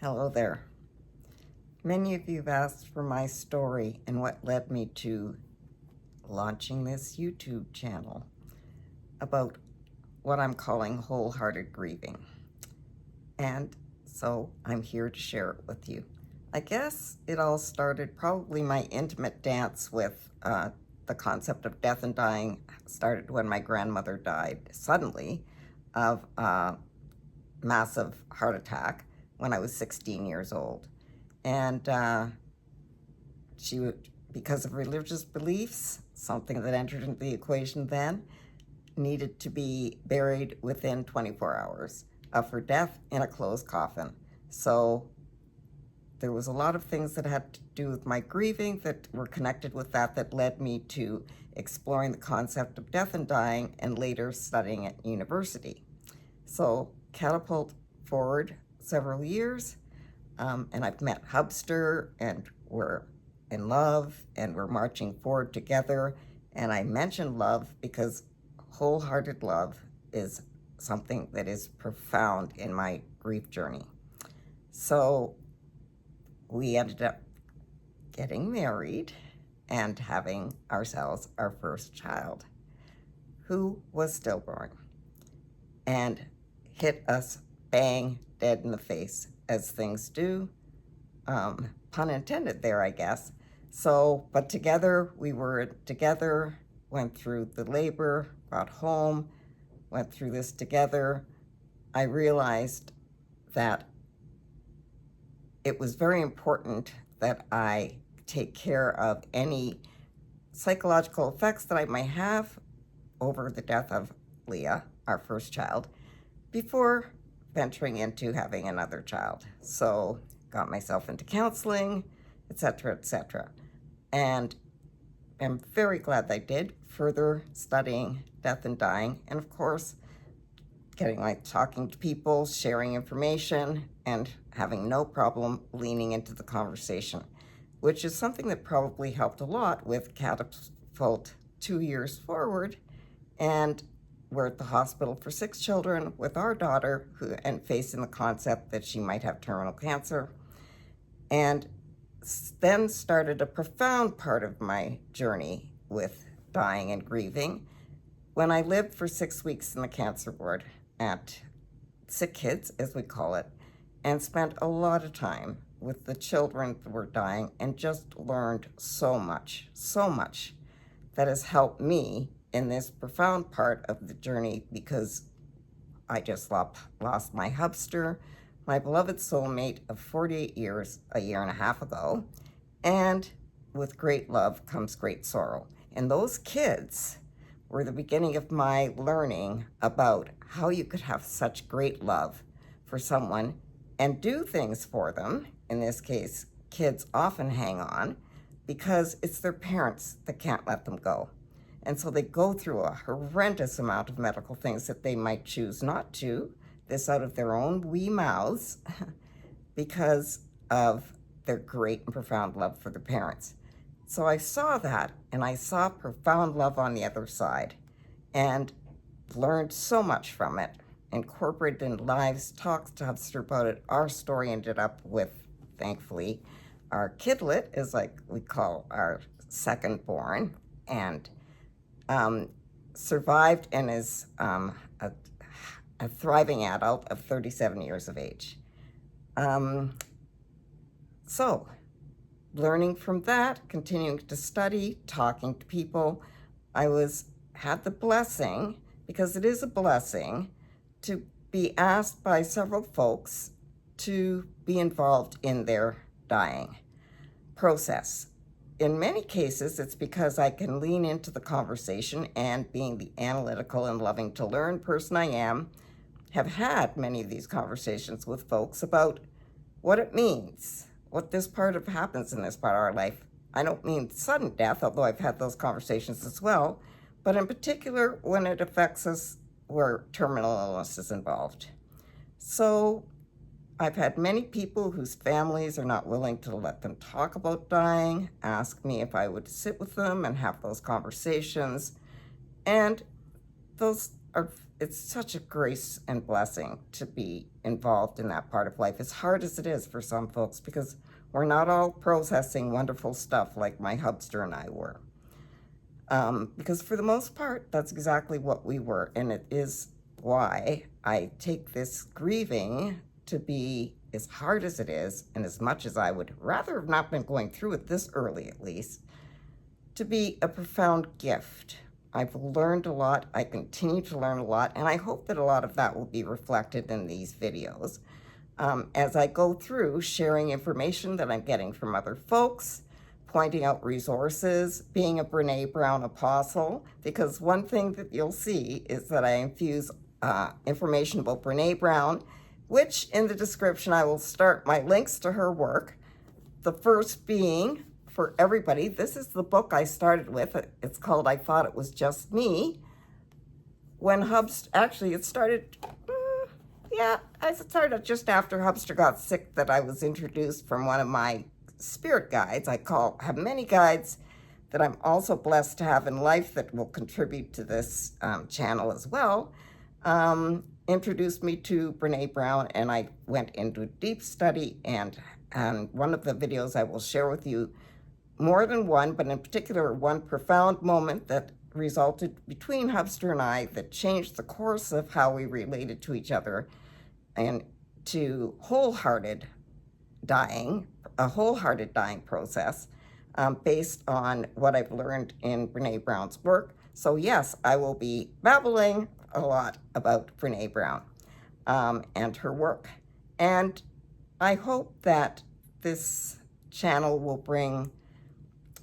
Hello there. Many of you have asked for my story and what led me to launching this YouTube channel about what I'm calling wholehearted grieving. And so I'm here to share it with you. I guess it all started, probably my intimate dance with the concept of death and dying started when my grandmother died suddenly of a massive heart attack when I was 16 years old. And she would, because of religious beliefs, something that entered into the equation then, needed to be buried within 24 hours of her death in a closed coffin. So there was a lot of things that had to do with my grieving that were connected with that led me to exploring the concept of death and dying and later studying at university. So catapult forward several years, and I've met Hubster, and we're in love, and we're marching forward together. And I mention love because wholehearted love is something that is profound in my grief journey. So we ended up getting married and having ourselves our first child, who was stillborn, and hit us bang dead in the face, as things do. Pun intended there, I guess. So, but together, we were together, went through the labor, got home, went through this together. I realized that it was very important that I take care of any psychological effects that I might have over the death of Leah, our first child, before venturing into having another child. So got myself into counseling, etc., etc. And I'm very glad I did, further studying death and dying, and of course, talking to people, sharing information, and having no problem leaning into the conversation, which is something that probably helped a lot with Catapult 2 years forward. And we're at the hospital for 6 children with our daughter, and facing the concept that she might have terminal cancer. And then started a profound part of my journey with dying and grieving when I lived for 6 weeks in the cancer ward at Sick Kids, as we call it, and spent a lot of time with the children that were dying and just learned so much that has helped me in this profound part of the journey, because I just lost my hubster, my beloved soulmate of 48 years, a year and a half ago. And with great love comes great sorrow. And those kids were the beginning of my learning about how you could have such great love for someone and do things for them. In this case, kids often hang on because it's their parents that can't let them go. And so they go through a horrendous amount of medical things that they might choose not to, this out of their own wee mouths, because of their great and profound love for their parents. So I saw that, and I saw profound love on the other side, and learned so much from it, incorporated in lives, talked to Hubster about it. Our story ended up with, thankfully, our kidlet, is like we call our second born, and survived and is a thriving adult of 37 years of age. So, learning from that, continuing to study, talking to people, I had the blessing, because it is a blessing, to be asked by several folks to be involved in their dying process. In many cases, it's because I can lean into the conversation, and being the analytical and loving to learn person I am, have had many of these conversations with folks about what it means, what this part of happens in this part of our life. I don't mean sudden death, although I've had those conversations as well, but in particular when it affects us where terminal illness is involved. So I've had many people whose families are not willing to let them talk about dying, ask me if I would sit with them and have those conversations. And those are it's such a grace and blessing to be involved in that part of life, as hard as it is for some folks, because we're not all processing wonderful stuff like my hubster and I were. Because for the most part, that's exactly what we were, and it is why I take this grieving to be, as hard as it is, and as much as I would rather have not been going through it this early at least, to be a profound gift. I've learned a lot, I continue to learn a lot, and I hope that a lot of that will be reflected in these videos as I go through sharing information that I'm getting from other folks, pointing out resources, being a Brené Brown apostle, because one thing that you'll see is that I infuse information about Brené Brown, which in the description I will start my links to her work. The first being, for everybody, this is the book I started with. It's called I Thought It Was Just Me. When actually it started, I started just after Hubster got sick, that I was introduced from one of my spirit guides. Have many guides that I'm also blessed to have in life that will contribute to this channel as well. Introduced me to Brené Brown, and I went into deep study, and one of the videos I will share with you, more than one, but in particular one profound moment that resulted between Hubster and I that changed the course of how we related to each other, and to wholehearted dying, a wholehearted dying process based on what I've learned in Brené Brown's work. So yes, I will be babbling a lot about Brené Brown and her work. And I hope that this channel will bring,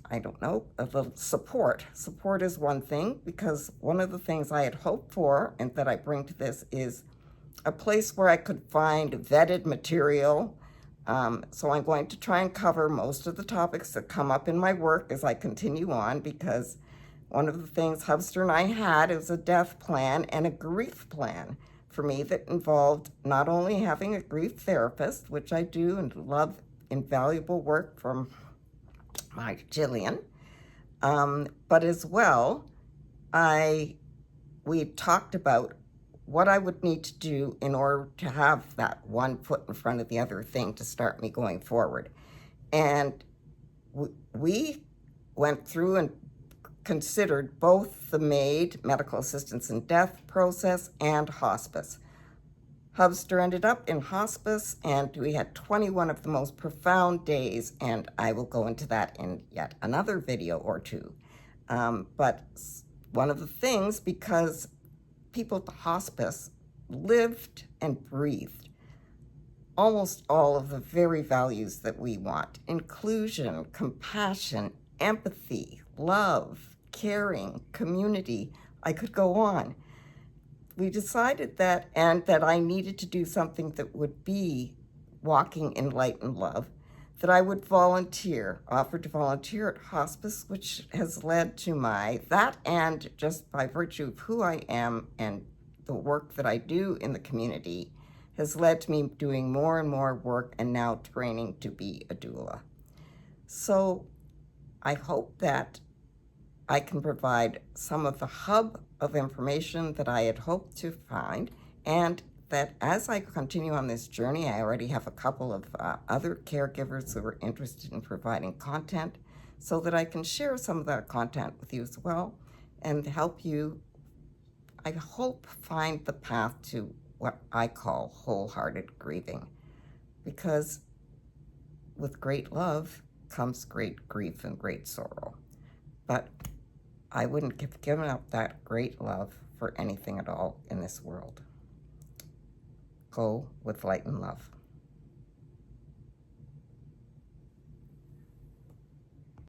I don't know, a little support. Support is one thing, because one of the things I had hoped for and that I bring to this is a place where I could find vetted material. So I'm going to try and cover most of the topics that come up in my work as I continue on, because one of the things Hubster and I had is a death plan and a grief plan for me that involved not only having a grief therapist, which I do and love, invaluable work from my Jillian, but as well, we talked about what I would need to do in order to have that one foot in front of the other thing to start me going forward. And we went through and considered both the MAID, medical assistance in death process, and hospice. Hubster ended up in hospice, and we had 21 of the most profound days, and I will go into that in yet another video or two. But one of the things, because people at the hospice lived and breathed almost all of the very values that we want: inclusion, compassion, empathy, love, caring, community. I could go on. We decided that, and that I needed to do something that would be walking in light and love, that I would volunteer, offer to volunteer at hospice, which has led to that, and just by virtue of who I am and the work that I do in the community, has led to me doing more and more work and now training to be a doula. So I hope that I can provide some of the hub of information that I had hoped to find, and that as I continue on this journey, I already have a couple of other caregivers who are interested in providing content, so that I can share some of that content with you as well, and help you, I hope, find the path to what I call wholehearted grieving. Because with great love comes great grief and great sorrow. But I wouldn't have given up that great love for anything at all in this world. Go with light and love.